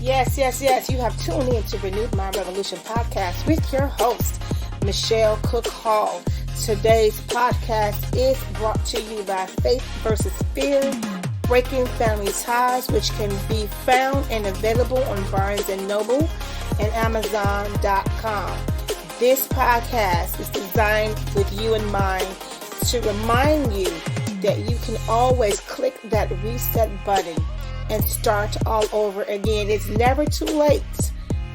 Yes. You have tuned in to Renewed Mind Revolution podcast with your host, Michelle Cook Hall. Today's podcast is brought to you by Faith versus Fear, Breaking Family Ties, which can be found and available on Barnes & Noble and Amazon.com. This podcast is designed with you in mind to remind you that you can always click that reset button and start all over again. It's never too late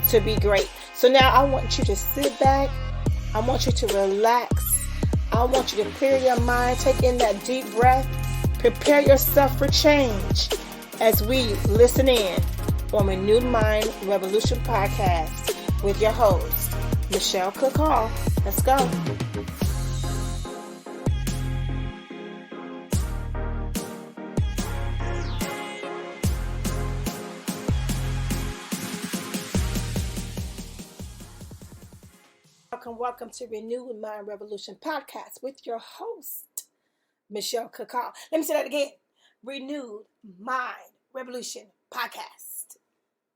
to be great. So now I want you to sit back. I want you to relax. I want you to clear your mind. Take in that deep breath. Prepare yourself for change as we listen in on Renewed Mind Revolution podcast with your host, Michelle Cook Hall. Let's go. Welcome to Renewed Mind Revolution podcast with your host, Michelle Cook Hall. Let me say that again. Renewed Mind Revolution podcast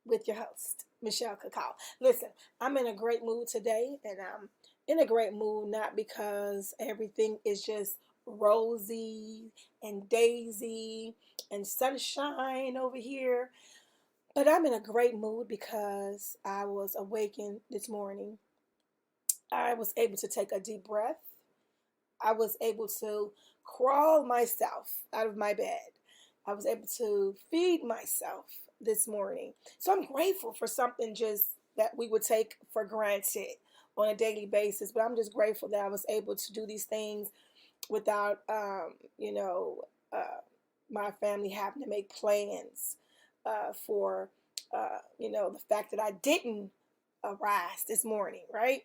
with your host, Michelle Cook Hall. Listen, I'm in a great mood today, and I'm in a great mood not because everything is just rosy and daisy and sunshine over here, but I'm in a great mood because I was awakened this morning. I was able to take a deep breath. I was able to crawl myself out of my bed. I was able to feed myself this morning. So I'm grateful for something just that we would take for granted on a daily basis. But I'm just grateful that I was able to do these things without, my family having to make plans for, the fact that I didn't arise this morning, right?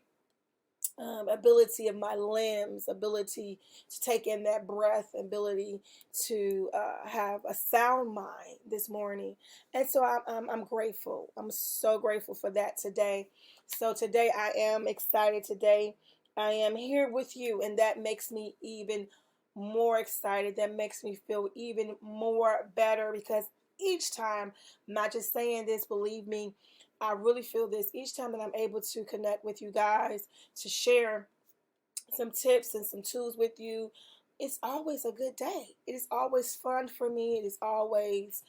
Ability of my limbs, ability to take in that breath, ability to have a sound mind this morning. And so I'm grateful. I'm so grateful for that today. So today I am excited. Today I am here with you, and that makes me even more excited. That makes me feel even more better because each time, I'm not just saying this, believe me, I really feel this each time that I'm able to connect with you guys, to share some tips and some tools with you. It's always a good day. It is always fun for me. It is always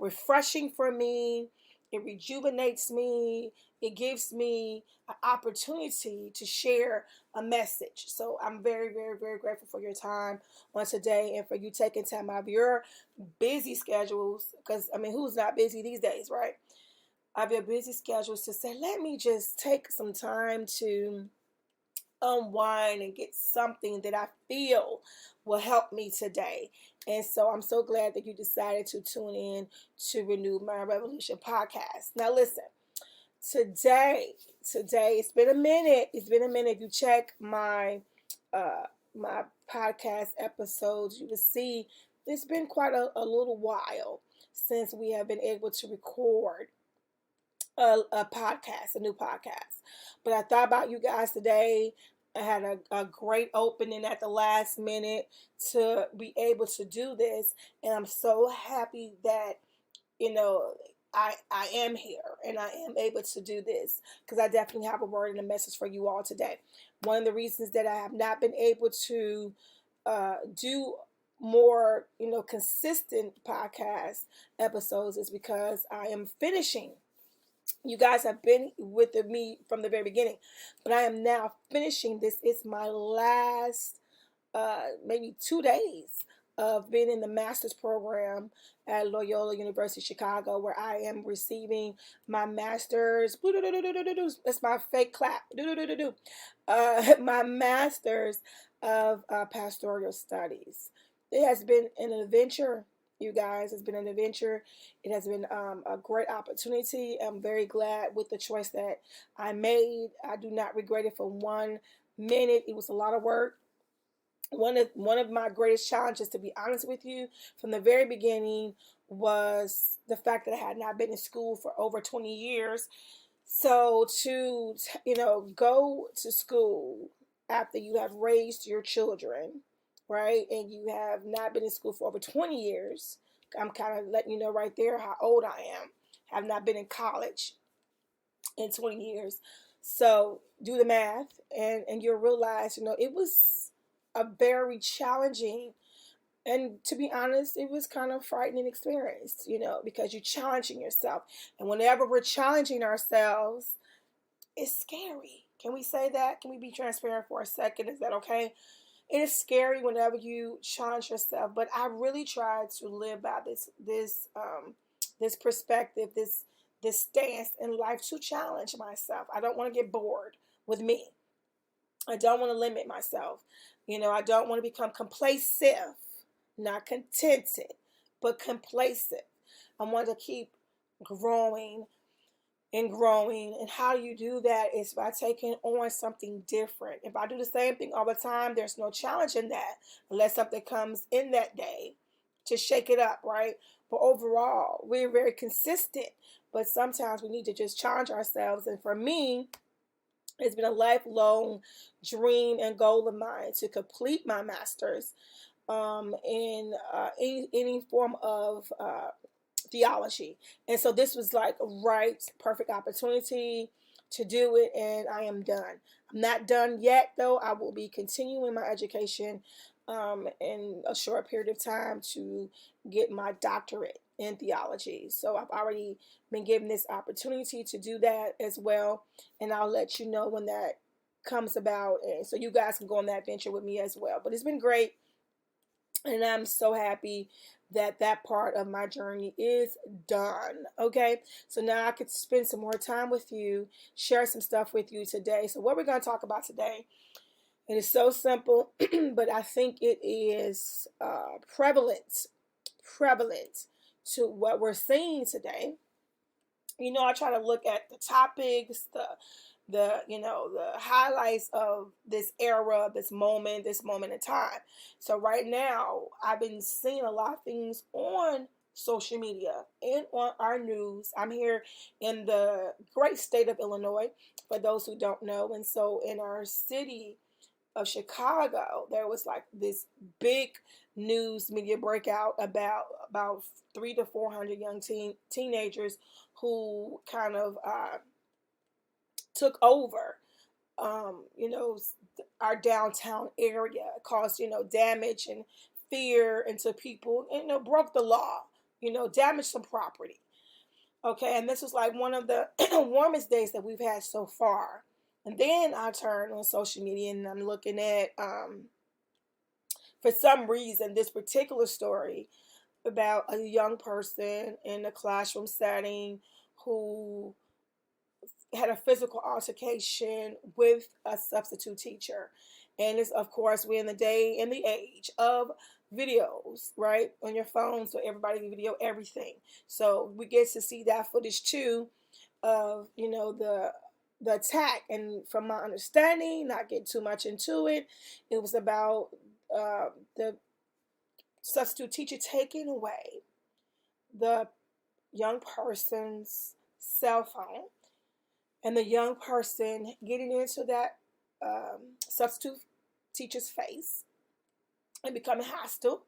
refreshing for me. It rejuvenates me. It gives me an opportunity to share a message. So I'm very, very, very grateful for your time on today and for you taking time out of your busy schedules. Because, who's not busy these days, right? Of your busy schedules to say, let me just take some time to unwind and get something that I feel will help me today. And so I'm so glad that you decided to tune in to Renew My Revolution podcast. Now listen, today, it's been a minute. It's been a minute. If you check my podcast episodes, you will see it's been quite a little while since we have been able to record a podcast, a new podcast. But I thought about you guys today. I had a great opening at the last minute to be able to do this. And I'm so happy that, I am here and I am able to do this because I definitely have a word and a message for you all today. One of the reasons that I have not been able to do more, consistent podcast episodes is because I am finishing. You guys have been with me from the very beginning, but I am now finishing this. It's my last maybe 2 days of being in the master's program at Loyola University Chicago, where I am receiving my master's. That's my fake clap. My master's of pastoral studies. It has been an adventure. You guys, it's been an adventure. It has been a great opportunity. I'm very glad with the choice that I made. I do not regret it for 1 minute. It was a lot of work. One of my greatest challenges, to be honest with you, from the very beginning was the fact that I had not been in school for over 20 years. So to, go to school after you have raised your children, right? And you have not been in school for over 20 years. I'm kind of letting you know right there how old I am. have not been in college in 20 years. So do the math, and you'll realize, it was a very challenging, and to be honest, it was kind of frightening experience, because you're challenging yourself. And whenever we're challenging ourselves, it's scary. Can we say that? Can we be transparent for a second? Is that okay? It is scary whenever you challenge yourself, but I really try to live by this perspective, this stance in life, to challenge myself. I don't want to get bored with me. I don't want to limit myself. I don't want to become complacent, not contented, but complacent. I want to keep growing and growing. And how you do that is by taking on something different. If I do the same thing all the time, there's no challenge in that, unless something comes in that day to shake it up, right? But overall, we're very consistent. But sometimes we need to just challenge ourselves. And for me, it's been a lifelong dream and goal of mine to complete my master's in any form of theology. And so this was like a perfect opportunity to do it, and I am done. I'm not done yet, though. I will be continuing my education in a short period of time to get my doctorate in theology. So I've already been given this opportunity to do that as well, and I'll let you know when that comes about, and so you guys can go on that venture with me as well. But it's been great, and I'm so happy that part of my journey is done. Okay, so now I could spend some more time with you, share some stuff with you today. So what we're going to talk about today, it is so simple, but I think it is prevalent to what we're seeing today. I try to look at the topics, the highlights of this era, this moment in time. So right now, I've been seeing a lot of things on social media and on our news. I'm here in the great state of Illinois, for those who don't know. And so in our city of Chicago, there was like this big news media breakout about 300 to 400 young teenagers who kind of took over, our downtown area, caused, damage and fear into people, and, broke the law, damaged some property. Okay, and this was like one of the warmest days that we've had so far. And then I turned on social media and I'm looking at, for some reason, this particular story about a young person in a classroom setting who had a physical altercation with a substitute teacher. And it's, of course, we're in the age of videos, right, on your phone, so everybody can video everything. So we get to see that footage too of, the attack. And from my understanding, not get too much into it, it was about the substitute teacher taking away the young person's cell phone, and the young person getting into that substitute teacher's face and becoming hostile.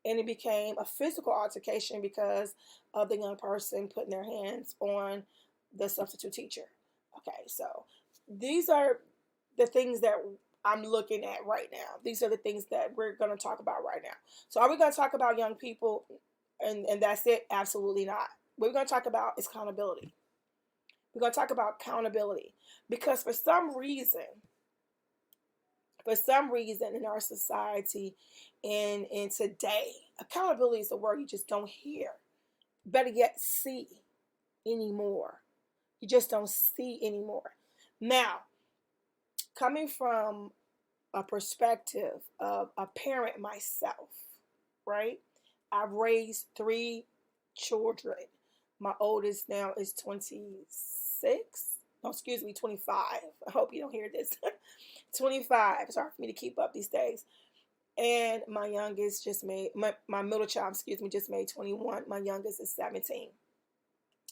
And it became a physical altercation because of the young person putting their hands on the substitute teacher. Okay, so these are the things that I'm looking at right now. These are the things that we're going to talk about right now. So are we going to talk about young people and that's it? Absolutely not. What we're going to talk about is accountability. We're going to talk about accountability because for some reason in our society and today, accountability is a word you just don't hear. Better yet, see anymore. You just don't see anymore. Now, coming from a perspective of a parent myself, right? I've raised 3 children. My oldest now is 26. No, excuse me, 25. I hope you don't hear this. 25. It's hard for me to keep up these days. And my youngest just made, my middle child, just made 21. My youngest is 17.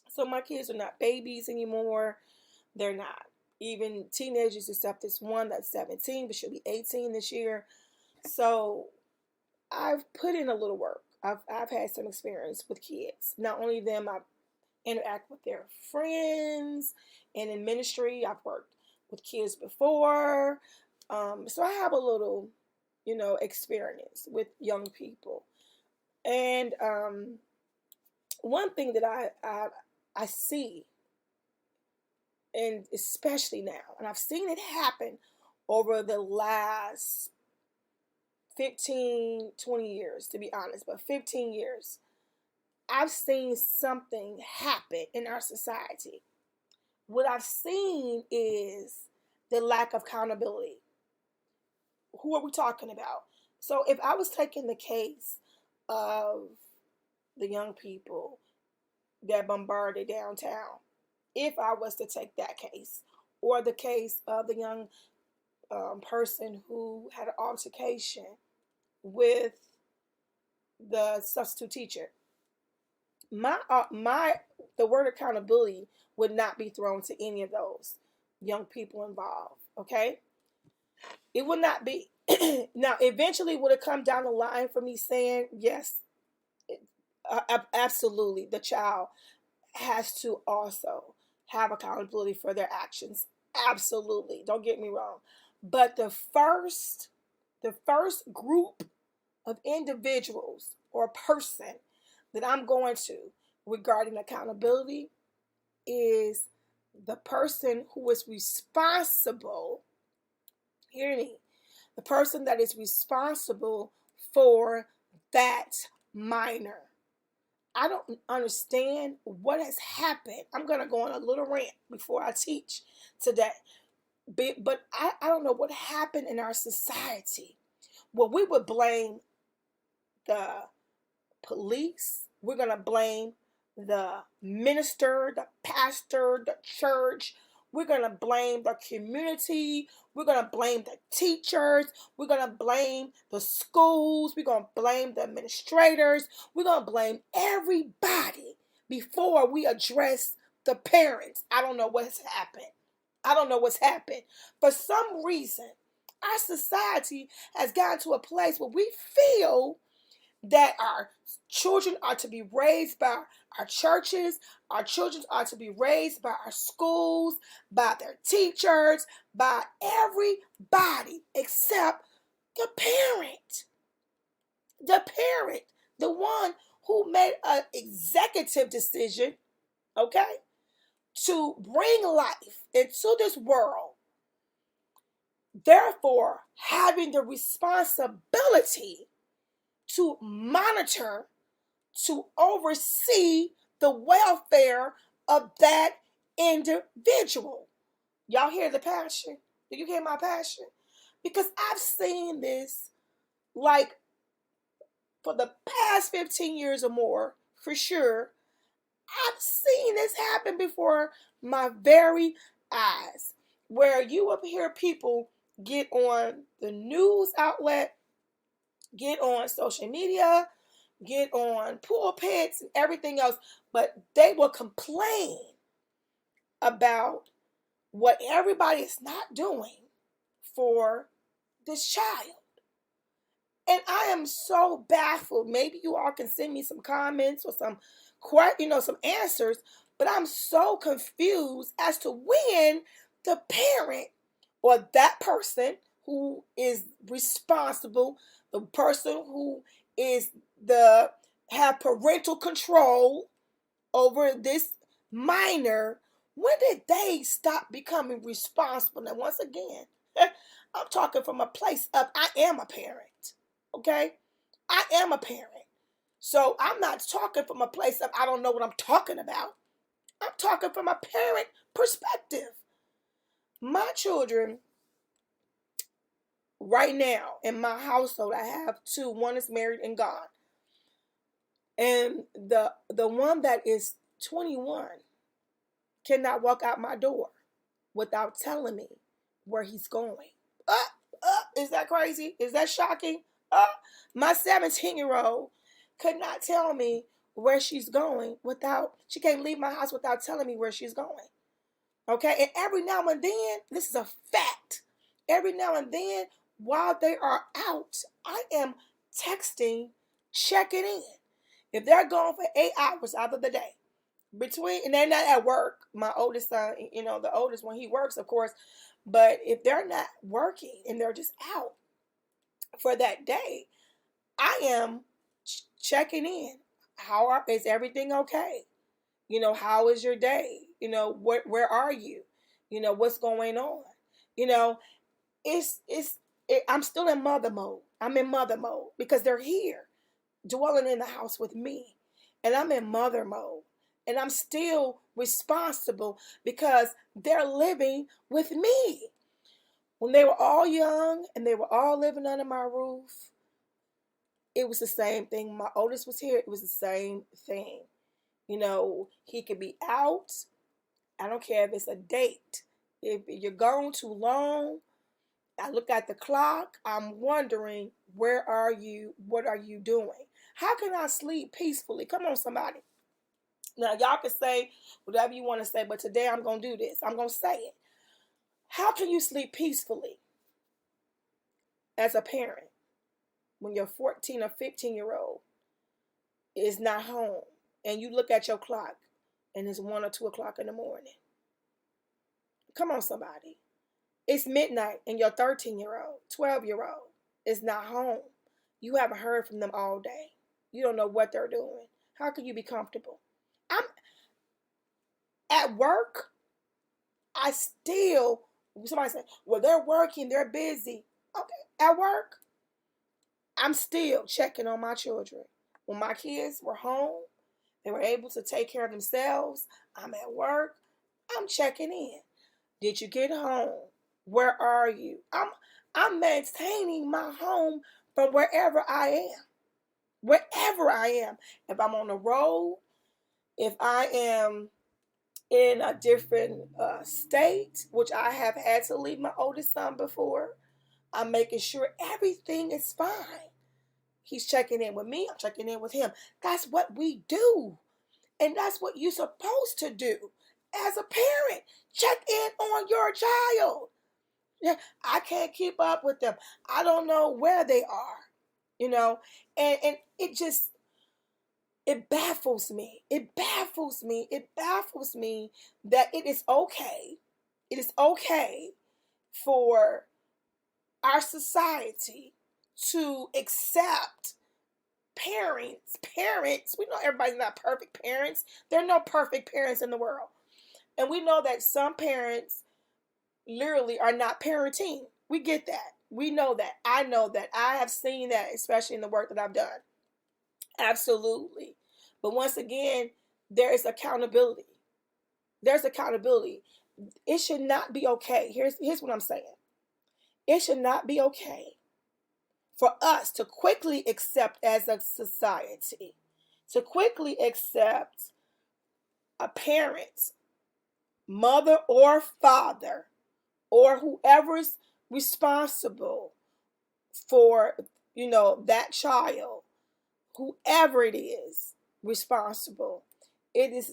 So my kids are not babies anymore. They're not even teenagers, except this one that's 17, but she'll be 18 this year. So I've put in a little work. I've had some experience with kids. Not only them, I've interact with their friends. And in ministry, I've worked with kids before. So I have a little, experience with young people. And one thing that I see, and especially now, and I've seen it happen over the last 15, 20 years, to be honest, but 15 years, I've seen something happen in our society. What I've seen is the lack of accountability. Who are we talking about? So if I was taking the case of the young people that bombarded downtown, if I was to take that case, or the case of the young person who had an altercation with the substitute teacher, my the word accountability would not be thrown to any of those young people involved. Okay, it would not be. Now, eventually, would it come down the line for me saying yes? Absolutely, the child has to also have accountability for their actions. Absolutely, don't get me wrong. But the first group of individuals or person that I'm going to regarding accountability is the person who is responsible. Hear me. The person that is responsible for that minor. I don't understand what has happened. I'm going to go on a little rant before I teach today. But I don't know what happened in our society. Well, we would blame the police. We're going to blame the minister, the pastor, the church. We're going to blame the community. We're going to blame the teachers. We're going to blame the schools. We're going to blame the administrators. We're going to blame everybody before we address the parents. I don't know what's happened. I don't know what's happened. For some reason, our society has gotten to a place where we feel that our children are to be raised by our churches, our children are to be raised by our schools, by their teachers, by everybody except the parent. The parent, the one who made an executive decision, okay, to bring life into this world, therefore having the responsibility to monitor, to oversee the welfare of that individual. Y'all hear the passion? Do you hear my passion? Because I've seen this like for the past 15 years or more, for sure. I've seen this happen before my very eyes, where you will hear people get on the news outlet, get on social media, get on pulpits and everything else, but they will complain about what everybody is not doing for this child. And I am so baffled. Maybe you all can send me some comments or some answers, but I'm so confused as to when the parent or that person who is responsible, the person who is have parental control over this minor, when did they stop becoming responsible? Now, once again, I'm talking from a place of I am a parent, okay? I am a parent. So I'm not talking from a place of I don't know what I'm talking about. I'm talking from a parent perspective. My children, right now, in my household, I have two. One is married and gone. And the one that is 21 cannot walk out my door without telling me where he's going. Is that crazy? Is that shocking? My 17-year-old could not tell me where she's going she can't leave my house without telling me where she's going. Okay? And every now and then, this is a fact. Every now and then, while they are out, I am texting, checking in. If they're gone for 8 hours out of the day, between, and they're not at work. My oldest son, the oldest one, he works, of course, but if they're not working and they're just out for that day, I am checking in. Is everything okay? How is your day? Where are you? What's going on? You know, I'm still in mother mode. I'm in mother mode because they're here, dwelling in the house with me, and I'm in mother mode, and I'm still responsible because they're living with me. When they were all young and they were all living under my roof, it was the same thing. My oldest was here, it was the same thing. He could be out. I don't care if it's a date. If you're gone too long, I look at the clock. I'm wondering, where are you? What are you doing? How can I sleep peacefully? Come on, somebody. Now, y'all can say whatever you want to say, but today I'm going to do this. I'm going to say it. How can you sleep peacefully as a parent when your 14 or 15-year-old is not home and you look at your clock and it's 1 or 2 o'clock in the morning? Come on, somebody. It's midnight and your 13-year-old, 12-year-old is not home. You haven't heard from them all day. You don't know what they're doing. How can you be comfortable? I'm at work. Somebody said, well, they're working, they're busy. Okay, at work, I'm still checking on my children. When my kids were home, they were able to take care of themselves. I'm at work. I'm checking in. Did you get home? Where are you? I'm maintaining my home from wherever I am. Wherever I am. If I'm on the road, if I am in a different state, which I have had to leave my oldest son before, I'm making sure everything is fine. He's checking in with me. I'm checking in with him. That's what we do. And that's what you're supposed to do as a parent. Check in on your child. Yeah, I can't keep up with them. I don't know where they are, and it baffles me. It baffles me. It baffles me that it is okay. It is okay for our society to accept parents. We know everybody's not perfect parents. There are no perfect parents in the world. And we know that some parents literally are not parenting. We get that. We know that. I know that. I have seen that, especially in the work that I've done. Absolutely. But once again, there is accountability. There's accountability. It should not be okay. Here's what I'm saying. It should not be okay for us to quickly accept as a society, to quickly accept a parent, mother or father, or whoever's responsible for, that child, whoever it is responsible. It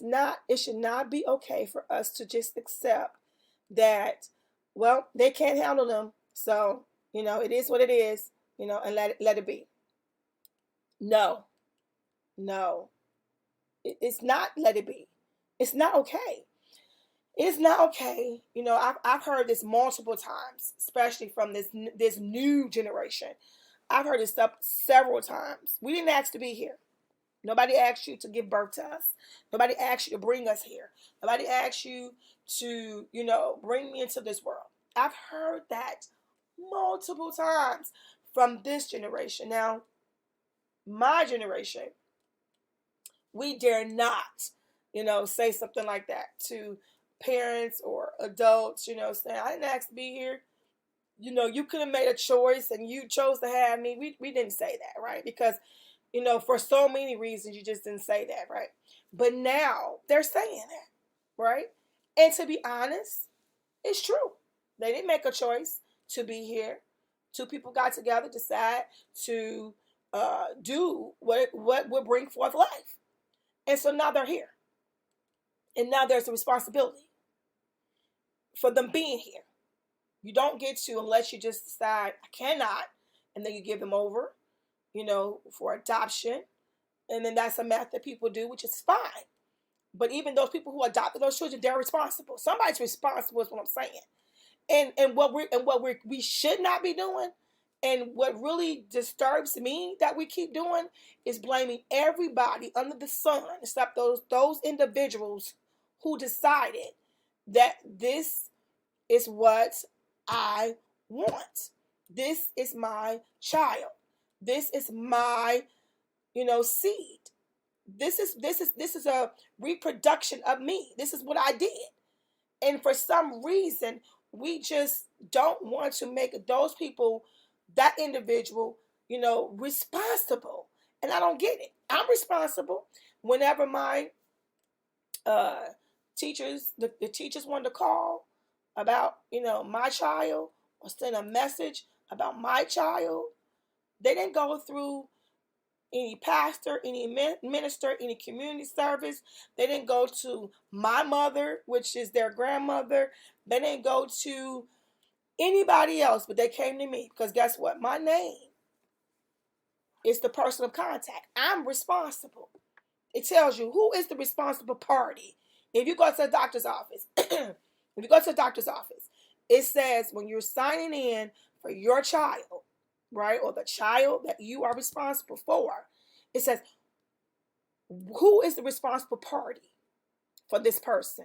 should not be okay for us to just accept that, well, they can't handle them. So, it is what it is, and let it be. No. It's not let it be. It's not okay. It's not okay. I've heard this multiple times, especially from this new generation. I've heard this stuff several times. We didn't ask to be here. Nobody asked you to give birth to us. Nobody asked you to bring us here. Nobody asked you to, bring me into this world. I've heard that multiple times from this generation. Now, my generation, we dare not, say something like that to parents or adults, saying, I didn't ask to be here. You could have made a choice and you chose to have me. We didn't say that, right? Because, for so many reasons, you just didn't say that, right? But now they're saying that, right? And to be honest, it's true. They didn't make a choice to be here. Two people got together, decide to do what would bring forth life. And so now they're here. And now there's a responsibility for them being here. You don't get to unless you just decide, I cannot, and then you give them over, for adoption. And then that's a math that people do, which is fine. But even those people who adopted those children, they're responsible. Somebody's responsible is what I'm saying. And we should not be doing, and what really disturbs me that we keep doing, is blaming everybody under the sun except those individuals who decided that this is what I want. This is my child. This is my, seed. This is a reproduction of me. This is what I did. And for some reason, we just don't want to make those people, that individual, responsible. And I don't get it. I'm responsible. Whenever my teachers, the teachers wanted to call about, my child, or send a message about my child, they didn't go through any pastor, any minister, any community service. They didn't go to my mother, which is their grandmother. They didn't go to anybody else, but they came to me, because guess what? My name is the person of contact. I'm responsible. It tells you who is the responsible party. If you go to the doctor's office, it says when you're signing in for your child, right, or the child that you are responsible for, it says who is the responsible party for this person,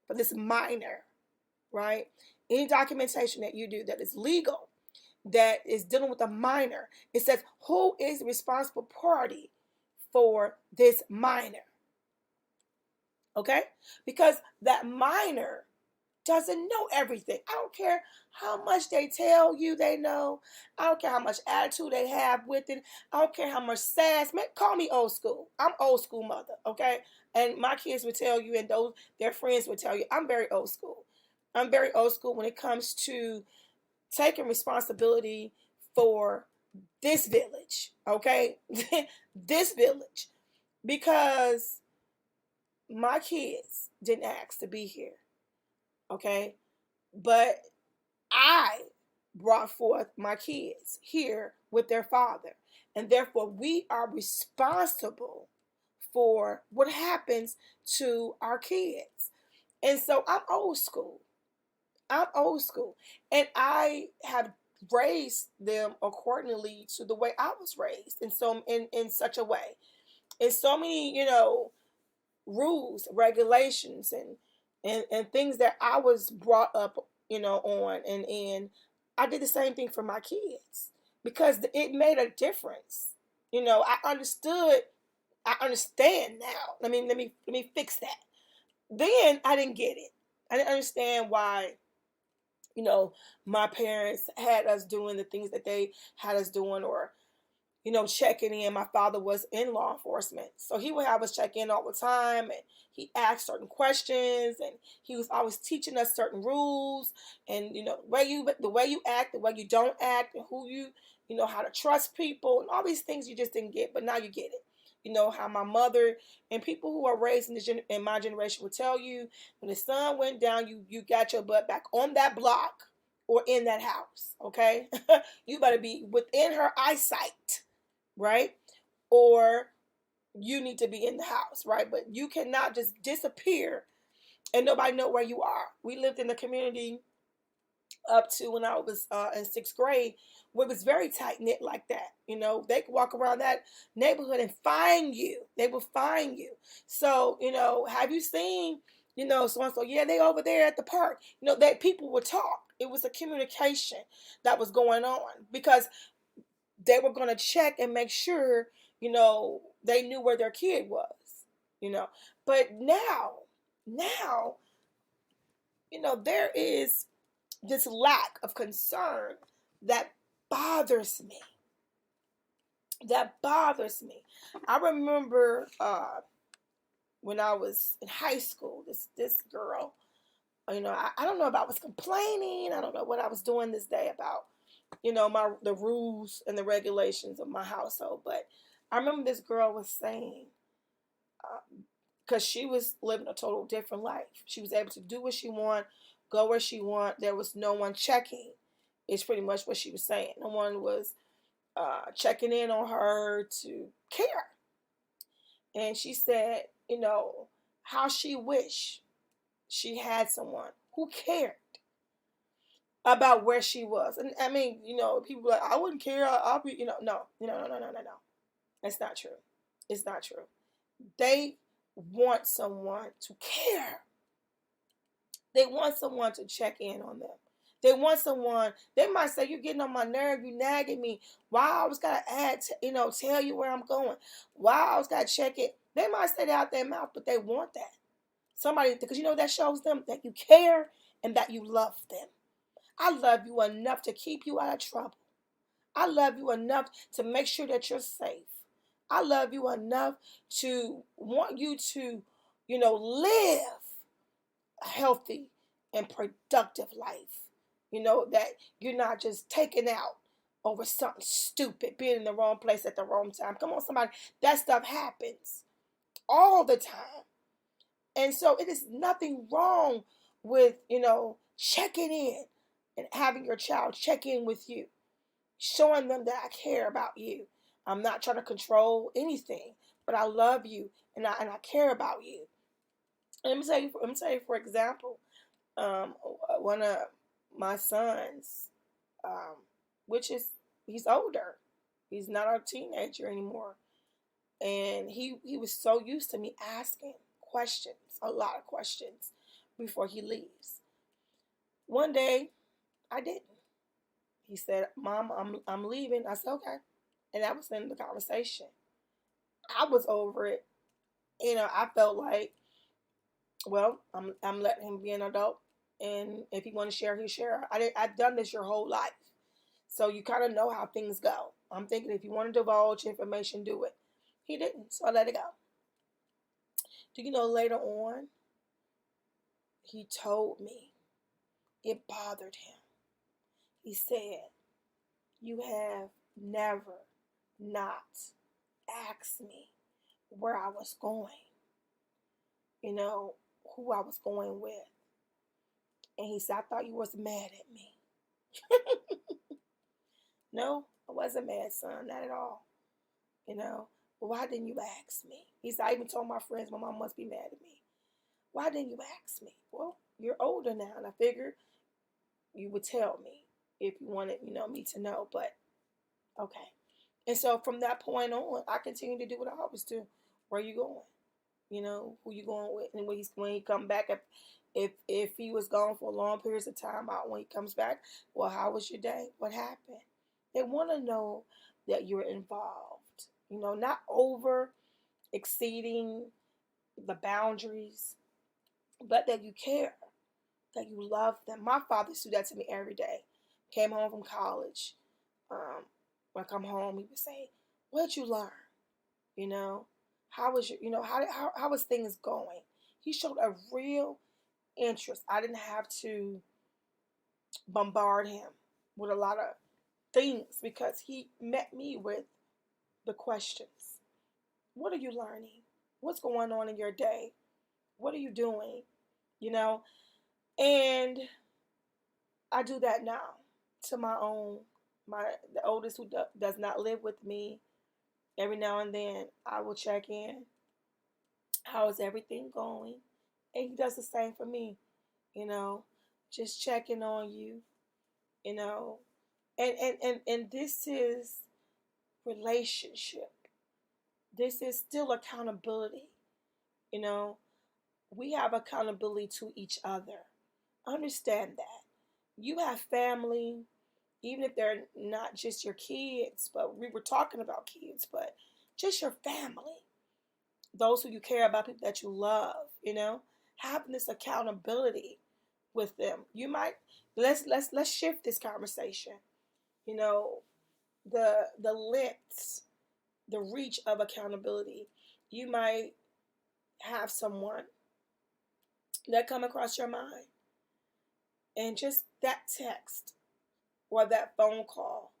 for this minor, right? Any documentation that you do that is legal, that is dealing with a minor, it says who is the responsible party for this minor. Okay? Because that minor doesn't know everything. I don't care how much they tell you they know. I don't care how much attitude they have with it. I don't care how much sass. Man, call me old school. I'm old school mother, okay? And my kids would tell you, and those their friends would tell you, I'm very old school. I'm very old school when it comes to taking responsibility for this village, okay? This village. Because my kids didn't ask to be here, okay? But I brought forth my kids here with their father. And therefore, we are responsible for what happens to our kids. And so I'm old school. And I have raised them accordingly to the way I was raised, in such a way. In so many, rules, regulations, and things that I was brought up, on, and I did the same thing for my kids, because it made a difference. I understand now. Let me fix that. Then I didn't get it. I didn't understand why, my parents had us doing the things that they had us doing, or checking in. My father was in law enforcement, so he would have us check in all the time, and he asked certain questions, and he was always teaching us certain rules, and the way you act, the way you don't act, and who how to trust people, and all these things you just didn't get, but now you get it. How my mother and people who are raised in my generation will tell you, when the sun went down, you got your butt back on that block or in that house, okay? You better be within her eyesight, right? Or you need to be in the house, right? But you cannot just disappear and nobody know where you are. We lived in a community up to when I was in 6th grade, where it was very tight knit like that. They could walk around that neighborhood and find you. They will find you. So, have you seen, so and so? Yeah, they over there at the park. That people would talk. It was a communication that was going on, because they were going to check and make sure, they knew where their kid was, But now, there is this lack of concern that bothers me. I remember when I was in high school, this girl, I don't know if I was complaining. I don't know what I was doing this day about, the rules and the regulations of my household. But I remember this girl was saying, because she was living a total different life. She was able to do what she want, go where she want. There was no one checking. It's pretty much what she was saying. No one was checking in on her to care. And she said, how she wished she had someone who cared about where she was. And I mean, people are like, I wouldn't care. I'll be, no, no. That's not true. It's not true. They want someone to care. They want someone to check in on them. They want someone. They might say, "You're getting on my nerve. You nagging me. Why I always gotta tell you where I'm going. Why I always gotta check it." They might say that out their mouth, but they want that. Somebody, because that shows them that you care and that you love them. I love you enough to keep you out of trouble. I love you enough to make sure that you're safe. I love you enough to want you to, live a healthy and productive life. That you're not just taken out over something stupid, being in the wrong place at the wrong time. Come on, somebody. That stuff happens all the time. And so it is nothing wrong with, checking in and having your child check in with you, showing them that I care about you. I'm not trying to control anything, but I love you and I care about you. And let me tell you, for example, one of my sons, um, which is he's older, he's not a teenager anymore, and he was so used to me asking questions, a lot of questions, before he leaves. One day, I didn't. He said, "Mom, I'm leaving." I said, "Okay," and that was the end of the conversation. I was over it. I felt like, well, I'm letting him be an adult, and if he want to share, he share. I've done this your whole life, so you kind of know how things go. I'm thinking if you want to divulge information, do it. He didn't, so I let it go. Do you know later on, he told me it bothered him. He said, "You have never not asked me where I was going, who I was going with." And he said, "I thought you was mad at me." No, I wasn't mad, son, not at all. But why didn't you ask me? He said, "I even told my friends my mom must be mad at me. Why didn't you ask me?" Well, you're older now, and I figured you would tell me if you wanted, me to know. But okay. And so from that point on, I continued to do what I always do. Where you going? Who you going with? And when he come back, if he was gone for long periods of time, when he comes back, well, how was your day? What happened? They want to know that you're involved. Not over exceeding the boundaries, but that you care, that you love them. My father used to do that to me every day. Came home from college. When I come home, he would say, "What did you learn? How was how was things going?" He showed a real interest. I didn't have to bombard him with a lot of things because he met me with the questions. What are you learning? What's going on in your day? What are you doing? You know, and I do that now to the oldest who does not live with me. Every now and then I will check in. How is everything going? And he does the same for me, you know, just checking on you, you know. And this is relationship. This is still accountability, you know. We have accountability to each other. Understand that. You have family, even if they're not just your kids, but we were talking about kids, but just your family, those who you care about, people that you love, having this accountability with them. You might let's shift this conversation. You know, the lengths, the reach of accountability. You might have someone that come across your mind, and just that text or that phone call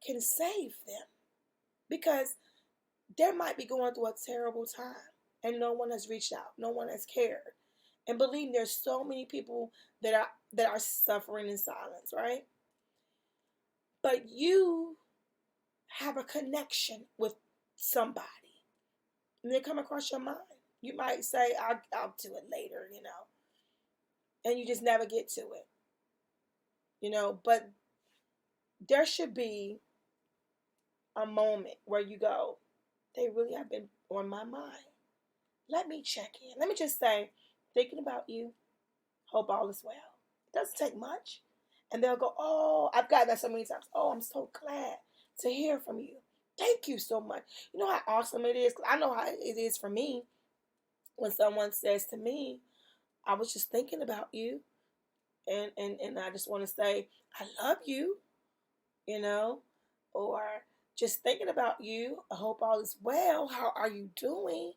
can save them because they might be going through a terrible time and no one has reached out, no one has cared. And believe me, there's so many people that are suffering in silence, right? But you have a connection with somebody and they come across your mind. You might say, I'll do it later, and you just never get to it, but there should be a moment where you go, they really have been on my mind. Let me check in. Let me just say, thinking about you, hope all is well. It doesn't take much. And they'll go, oh, I've gotten that so many times. Oh, I'm so glad to hear from you. Thank you so much. You know how awesome it is? 'Cause I know how it is for me when someone says to me, I was just thinking about you. And I just want to say, I love you, or just thinking about you. I hope all is well. How are you doing?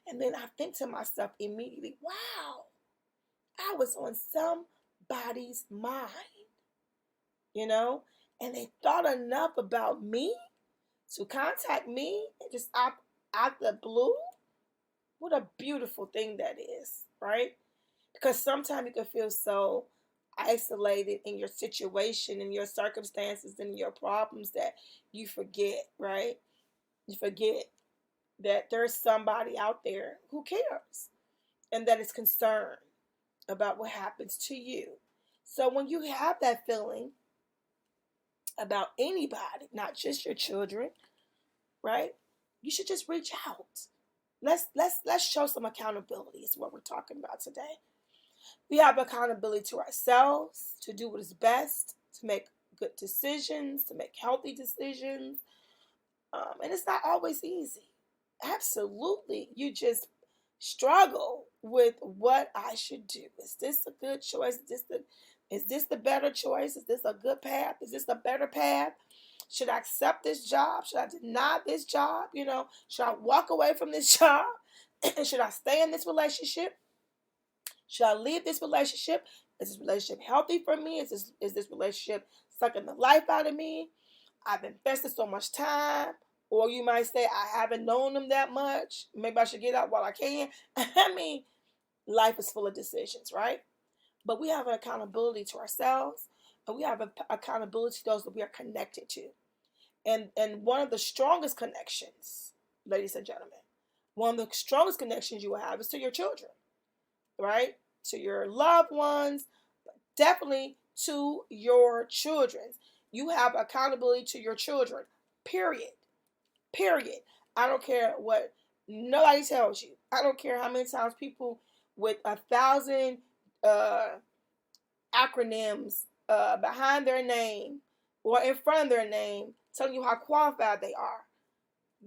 And then I think to myself immediately, wow, I was on somebody's mind, and they thought enough about me to contact me and just out the blue. What a beautiful thing that is, right? Because sometimes you can feel so isolated in your situation and your circumstances and your problems that you forget, right? You forget that there's somebody out there who cares and that is concerned about what happens to you. So when you have that feeling about anybody, not just your children, right? You should just reach out. Let's show some accountability is what we're talking about today. We have accountability to ourselves to do what is best, to make good decisions, to make healthy decisions. And it's not always easy. Absolutely. You just struggle with what I should do. Is this a good choice? Is this the better choice? Is this a good path? Is this a better path? Should I accept this job? Should I deny this job? Should I walk away from this job? Should I stay in this relationship? Should I leave this relationship? Is this relationship healthy for me? Is this relationship sucking the life out of me? I've invested so much time. Or you might say, I haven't known them that much. Maybe I should get out while I can. I mean, life is full of decisions, right? But we have an accountability to ourselves. And we have an accountability to those that we are connected to. And one of the strongest connections, ladies and gentlemen, one of the strongest connections you will have is to your children, right? To your loved ones, but definitely to your children. You have accountability to your children, period. Period. I don't care what nobody tells you. I don't care how many times people with 1,000 acronyms behind their name or in front of their name telling you how qualified they are.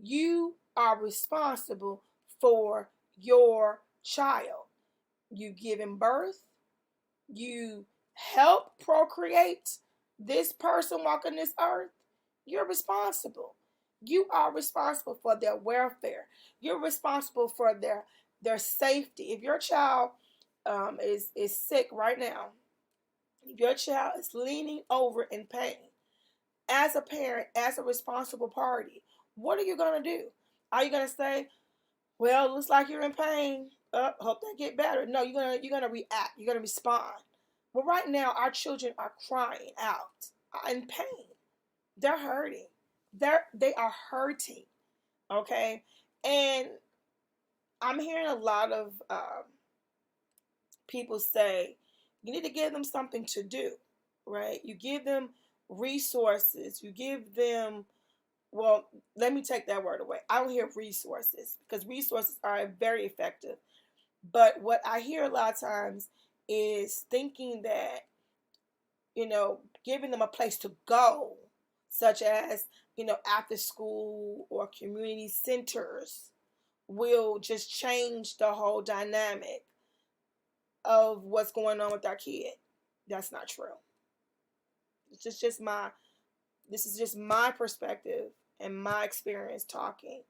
You are responsible for your child. You give him birth. You help procreate this person walking this earth. You're responsible. You are responsible for their welfare. You're responsible for their safety. If your child is sick right now, if your child is leaning over in pain, as a parent, as a responsible party, what are you going to do? Are you going to say, well, it looks like you're in pain. Hope they get better. No, you're gonna react. You're gonna respond. Well, right now, our children are crying out in pain. They're hurting. They are hurting. Okay, and I'm hearing a lot of people say you need to give them something to do. Right? You give them resources. You give them. Well, let me take that word away. I don't hear resources because resources are very effective. But what I hear a lot of times is thinking that, giving them a place to go, such as, after school or community centers, will just change the whole dynamic of what's going on with our kid. That's not true. This is just my perspective and my experience talking.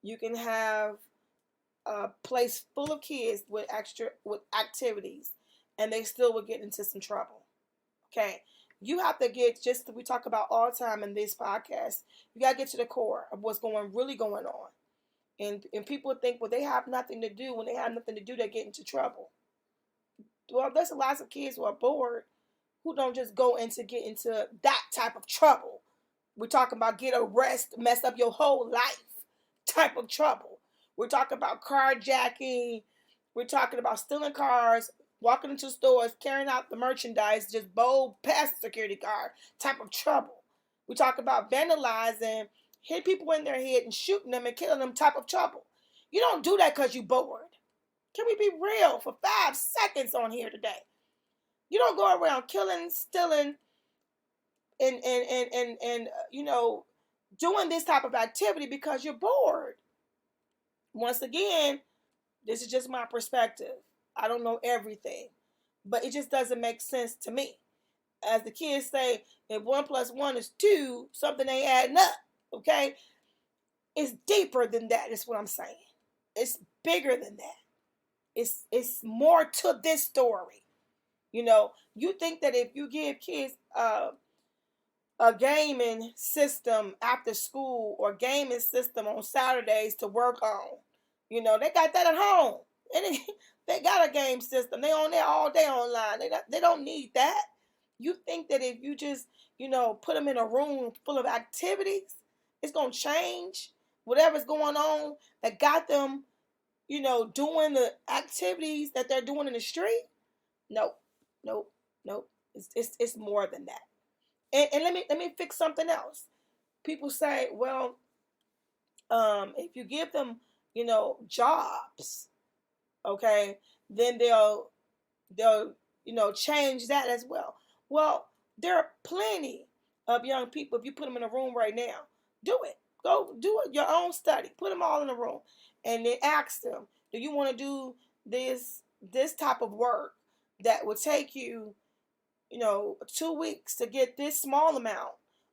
You can have a place full of kids with activities, and they still will get into some trouble. Okay, you have to get, just we talk about all the time in this podcast. You gotta get to the core of what's really going on. And people think, well, they have nothing to do. When they have nothing to do, they get into trouble. Well, there's a lot of kids who are bored who don't just get into that type of trouble. We're talking about get arrested, mess up your whole life type of trouble. We're talking about carjacking. We're talking about stealing cars, walking into stores, carrying out the merchandise, just bold past the security guard type of trouble. We talk about vandalizing, hit people in their head and shooting them and killing them type of trouble. You don't do that because you're bored. Can we be real for 5 seconds on here today? You don't go around killing, stealing, and doing this type of activity because you're bored. Once again, this is just my perspective. I don't know everything, but it just doesn't make sense to me. As the kids say, if 1+1 is 2, something ain't adding up. Okay, it's deeper than that. Is what I'm saying. It's bigger than that. It's more to this story. You think that if you give kids a gaming system after school or gaming system on Saturdays to work on, they got that at home. And they got a game system. They on there all day online. They don't need that. You think that if you just, put them in a room full of activities, it's going to change whatever's going on that got them, doing the activities that they're doing in the street? Nope, nope, nope. It's more than that. And let me fix something else. People say, well, if you give them, jobs, okay, then they'll change that as well. Well, there are plenty of young people. If you put them in a room right now, do it. Go do it, your own study. Put them all in a room, and then ask them, do you want to do this type of work that will take you 2 weeks to get this small amount,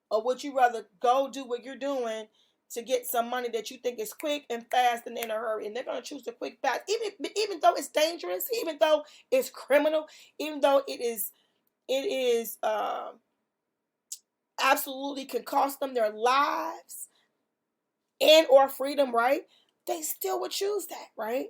or would you rather go do what you're doing to get some money that you think is quick and fast and in a hurry? And they're going to choose the quick fast, even though it's dangerous, even though it's criminal, even though it is absolutely can cost them their lives and or freedom, right? They still would choose that, right?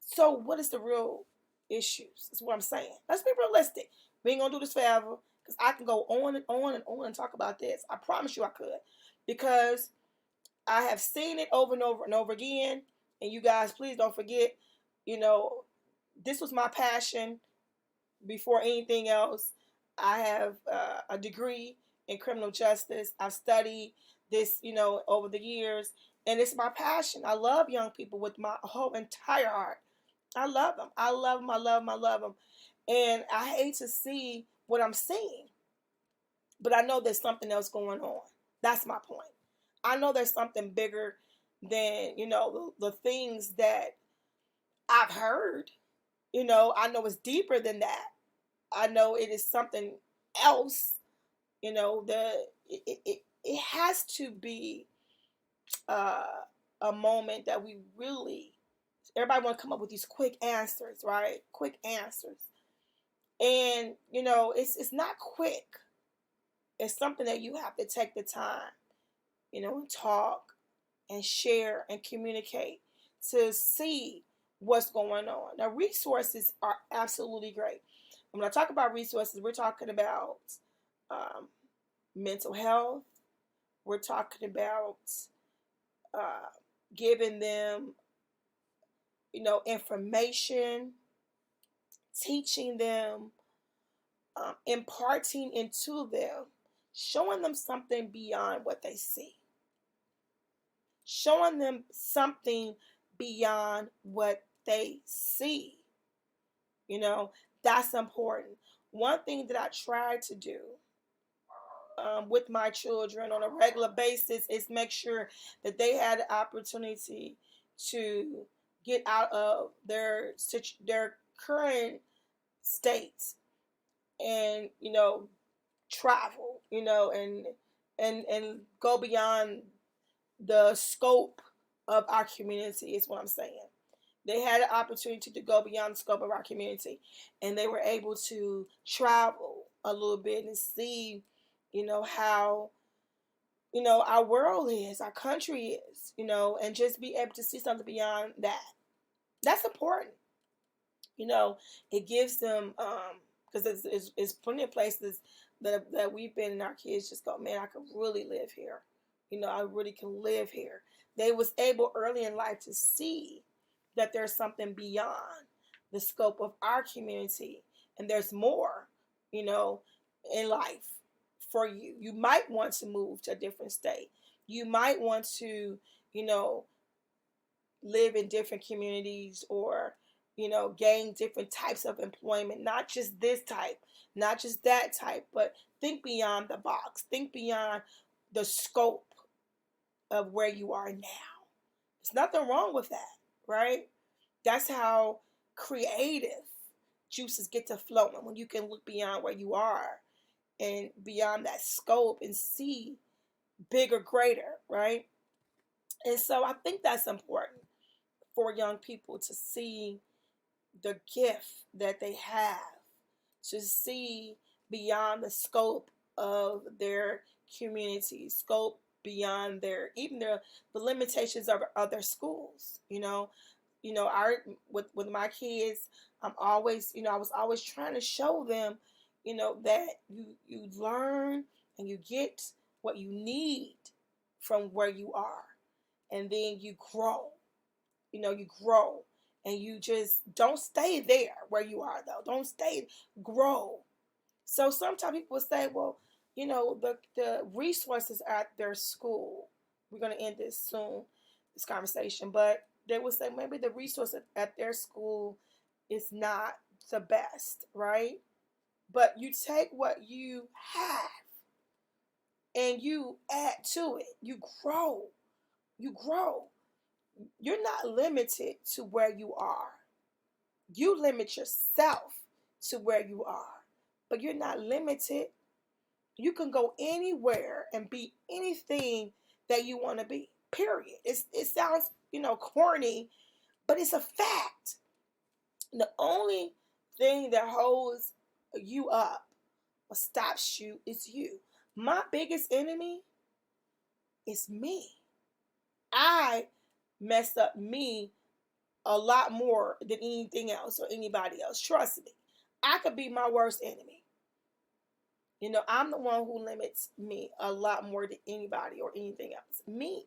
So what is the real issues? Is what I'm saying. Let's be realistic. We ain't gonna do this forever, because I can go on and on and on and talk about this. I promise you I could, because I have seen it over and over and over again. And you guys, please don't forget, this was my passion before anything else. I have a degree in criminal justice. I've studied this, over the years, and it's my passion. I love young people with my whole entire heart. I love them. I love them. I love them. I love them. And I hate to see what I'm seeing, but I know there's something else going on. That's my point. I know there's something bigger than, the things that I've heard. I know it's deeper than that. I know it is something else. It has to be a moment that we really, everybody want to come up with these quick answers, right? Quick answers. And, it's not quick. It's something that you have to take the time, and talk and share and communicate to see what's going on. Now, resources are absolutely great. When I talk about resources, we're talking about mental health. We're talking about giving them, information, teaching them, imparting into them, showing them something beyond what they see, showing them something beyond what they see. That's important. One thing that I try to do with my children on a regular basis is make sure that they had the opportunity to get out of their current states and travel, and go beyond the scope of our community, is what I'm saying. They had an opportunity to go beyond the scope of our community, and they were able to travel a little bit and see, how, our world is, our country is, and just be able to see something beyond that. That's important. It gives them, because it's plenty of places that we've been, and our kids just go, man, I could really live here. I really can live here. They was able early in life to see that there's something beyond the scope of our community, and there's more, you know, in life for you. You might want to move to a different state. You might want to, you know, live in different communities, or gain different types of employment, not just this type, not just that type, but think beyond the box, think beyond the scope of where you are now. There's nothing wrong with that, right? That's how creative juices get to flowing, when you can look beyond where you are and beyond that scope and see bigger, greater, right? And so I think that's important for young people to see the gift that they have, to see beyond the scope of their community, scope beyond their even the limitations of their schools. Our with my kids, I'm always, I was always trying to show them, that you learn and you get what you need from where you are, and then you grow. You grow, and you just don't stay there where you are, though. Don't stay, grow. So sometimes people will say, well, the resources at their school, we're going to end this soon, this conversation, but they will say maybe the resources at their school is not the best, right? But you take what you have and you add to it. You grow. You grow. You're not limited to where you are. You limit yourself to where you are, but you're not limited. You can go anywhere and be anything that you want to be. Period. It sounds, corny, but it's a fact. The only thing that holds you up or stops you is you. My biggest enemy is me. I mess up me a lot more than anything else or anybody else. Trust me. I could be my worst enemy. I'm the one who limits me a lot more than anybody or anything else. Me.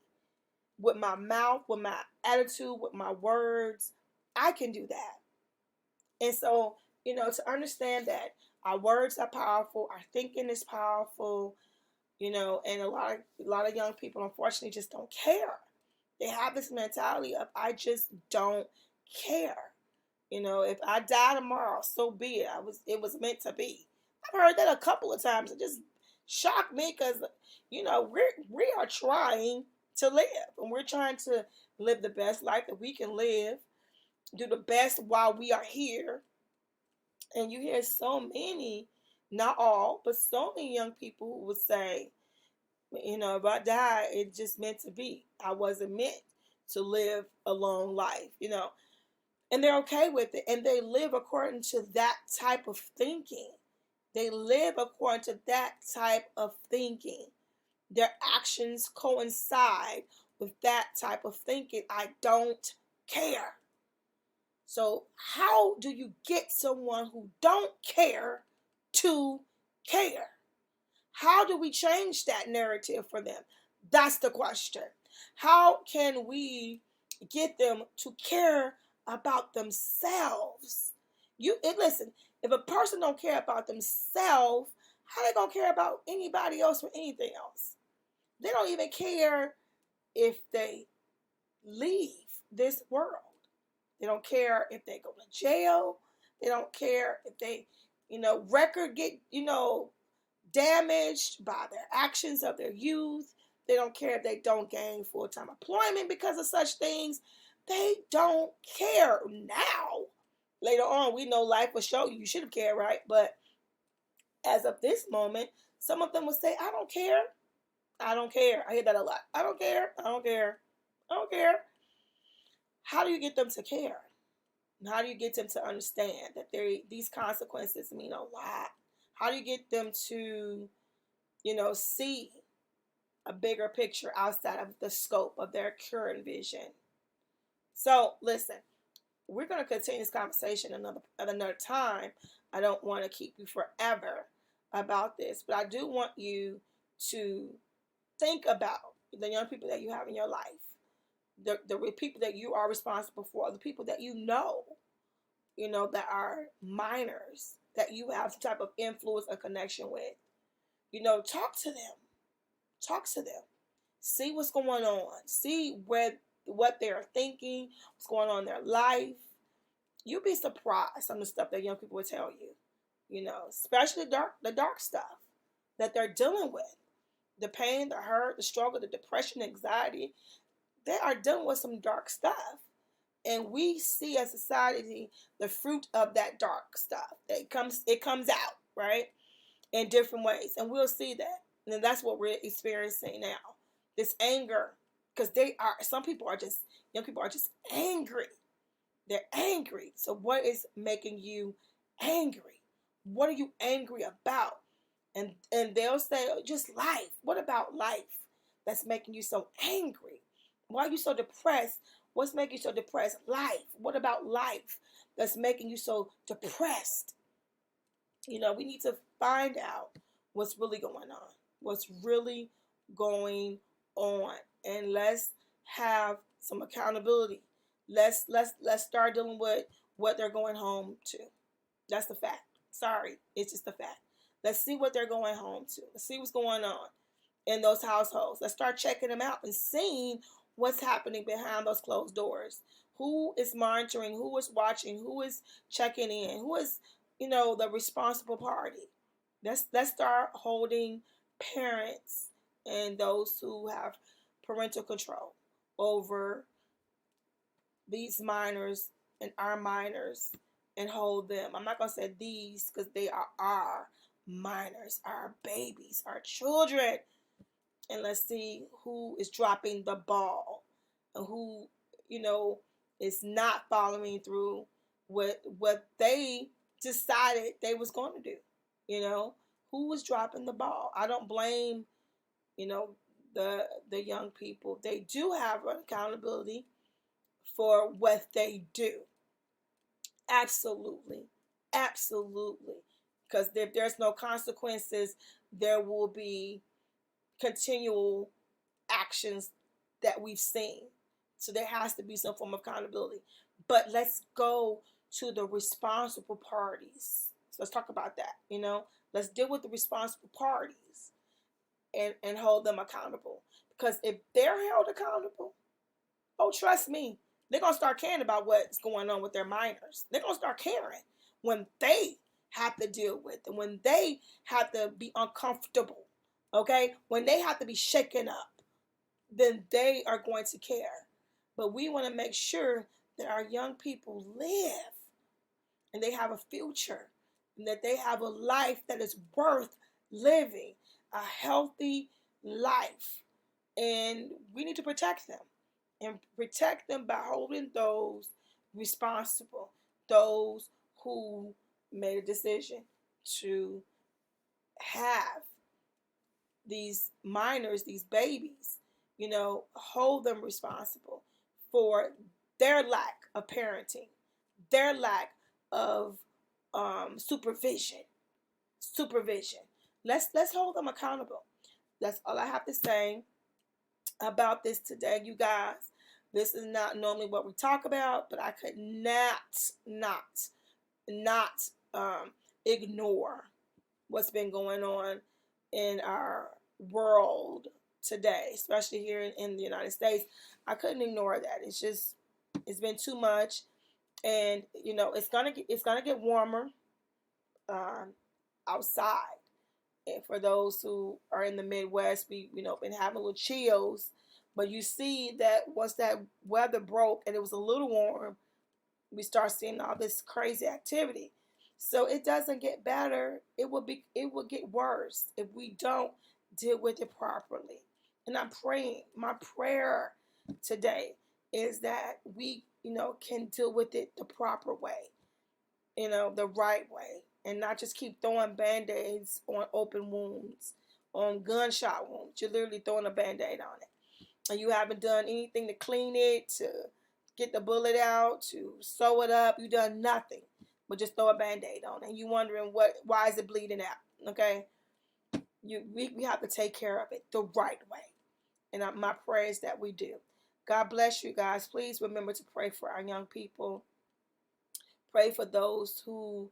With my mouth, with my attitude, with my words, I can do that. And so, to understand that our words are powerful, our thinking is powerful, and a lot of young people unfortunately just don't care. They have this mentality of, I just don't care. If I die tomorrow, so be it. It was meant to be. I've heard that a couple of times. It just shocked me because, we are trying to live, and we're trying to live the best life that we can live, do the best while we are here. And you hear so many, not all, but so many young people who would say, if I die, it just meant to be. I wasn't meant to live a long life, and they're okay with it. And they live according to that type of thinking. They live according to that type of thinking. Their actions coincide with that type of thinking. I don't care. So how do you get someone who don't care to care? How do we change that narrative for them? That's the question. How can we get them to care about themselves? Listen, if a person don't care about themselves, how they gonna care about anybody else or anything else? They don't even care if they leave this world. They don't care if they go to jail. They don't care if they, record get, damaged by their actions of their youth. They don't care if they don't gain full-time employment because of such things. They don't care now. Later on, we know life will show you should have cared, right? But as of this moment, some of them will say, I don't care. I don't care. I hear that a lot. I don't care. I don't care. I don't care. How do you get them to care? How do you get them to understand that these consequences mean a lot? How do you get them to, see a bigger picture outside of the scope of their current vision? So, listen, we're going to continue this conversation another time. I don't want to keep you forever about this, but I do want you to think about the young people that you have in your life, the people that you are responsible for, the people that that are minors, that you have some type of influence or connection with. Talk to them. Talk to them. See what's going on. See what they're thinking, what's going on in their life. You'll be surprised on the stuff that young people will tell you. Especially the dark stuff that they're dealing with. The pain, the hurt, the struggle, the depression, anxiety. They are dealing with some dark stuff. And we see as society the fruit of that dark stuff. It comes out, right? In different ways. And we'll see that. And that's what we're experiencing now. This anger. Because young people are just angry. They're angry. So what is making you angry? What are you angry about? And they'll say, just life. What about life that's making you so angry? Why are you so depressed? What's making you so depressed? Life. What about life that's making you so depressed? We need to find out what's really going on. What's really going on. And let's have some accountability. Let's start dealing with what they're going home to. That's the fact. Sorry, it's just the fact. Let's see what they're going home to. Let's see what's going on in those households. Let's start checking them out and seeing what's happening behind those closed doors. Who is monitoring? Who is watching? Who is checking in? Who is, the responsible party? Let's start holding parents and those who have parental control over these minors and our minors and hold them. I'm not going to say these because they are our minors, our babies, our children. And let's see who is dropping the ball and who, is not following through with what they decided they was going to do. Who was dropping the ball? I don't blame, the young people. They do have an accountability for what they do. Absolutely. Absolutely. Because if there's no consequences, there will be continual actions that we've seen. So there has to be some form of accountability. But let's go to the responsible parties. So let's talk about that. Let's deal with the responsible parties and hold them accountable. Because if they're held accountable, trust me, they're going to start caring about what's going on with their minors. They're going to start caring when they have to deal with it, when they have to be uncomfortable, okay? When they have to be shaken up, then they are going to care. But we want to make sure that our young people live and they have a future and that they have a life that is worth living, a healthy life. And we need to protect them. And protect them by holding those responsible, those who made a decision to have these minors, these babies, hold them responsible for their lack of parenting, their lack of supervision. Let's hold them accountable. That's all I have to say about this today, you guys. This is not normally what we talk about, but I could not ignore what's been going on in our world today, especially here in the United States. I couldn't ignore that. It's been too much, and it's gonna get warmer outside. And for those who are in the Midwest, we been having little chills. But you see that once that weather broke and it was a little warm, we start seeing all this crazy activity. So it doesn't get better. It will get worse if we don't deal with it properly. And I'm praying. My prayer today is that we, can deal with it the proper way, the right way. And not just keep throwing Band-Aids on open wounds, on gunshot wounds. You're literally throwing a Band-Aid on it. And you haven't done anything to clean it, to get the bullet out, to sew it up. You've done nothing but just throw a Band-Aid on it. And you're wondering why is it bleeding out, okay? We have to take care of it the right way. And my prayer is that we do. God bless you guys. Please remember to pray for our young people. Pray for those who,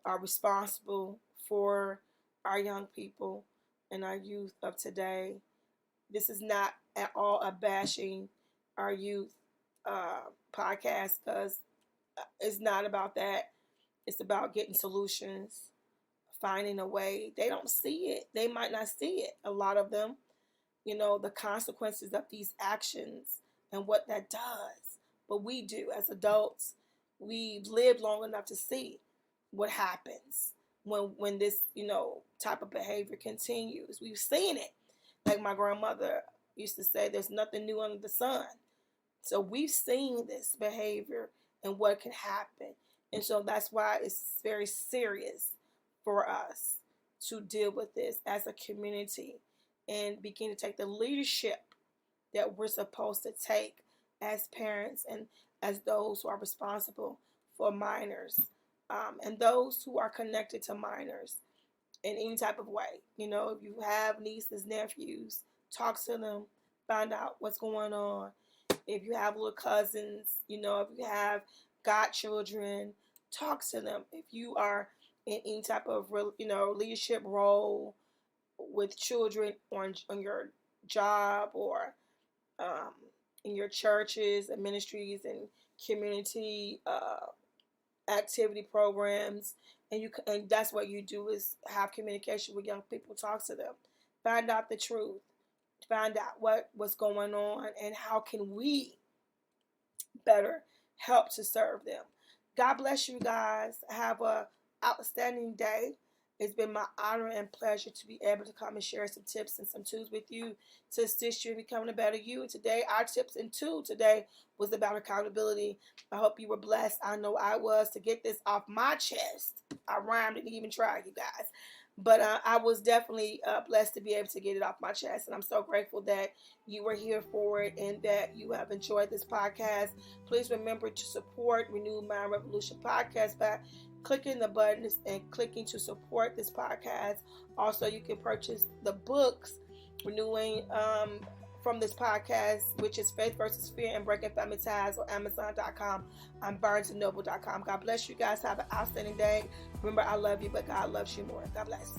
are responsible for our young people and our youth of today. This is not at all a bashing our youth podcast, because it's not about that. It's about getting solutions, finding a way. They don't see it. They might not see it. A lot of them, the consequences of these actions and what that does. But we do as adults. We've lived long enough to see what happens when this, type of behavior continues. We've seen it. Like my grandmother used to say, there's nothing new under the sun. So we've seen this behavior and what can happen. And so that's why it's very serious for us to deal with this as a community and begin to take the leadership that we're supposed to take as parents and as those who are responsible for minors, and those who are connected to minors in any type of way. If you have nieces, nephews, talk to them, find out what's going on. If you have little cousins, if you have godchildren, talk to them. If you are in any type of, leadership role with children on your job or in your churches and ministries and community activity programs, and that's what you do, is have communication with young people, talk to them, find out the truth, find out what's going on, and how can we better help to serve them. God bless you guys. Have a outstanding day. It's been my honor and pleasure to be able to come and share some tips and some tools with you to assist you in becoming a better you. And today, our tips and tool today was about accountability. I hope you were blessed. I know I was, to get this off my chest. I rhymed, didn't even try, you guys. But I was definitely blessed to be able to get it off my chest. And I'm so grateful that you were here for it and that you have enjoyed this podcast. Please remember to support Renewed Mind Revolution podcast by clicking the buttons and clicking to support this podcast. Also, you can purchase the books Renewing from this podcast, which is Faith versus Fear and Breaking Family Ties, on Amazon.com, on BarnesandNoble.com. God bless you guys. Have an outstanding day. Remember, I love you, but God loves you more. God bless.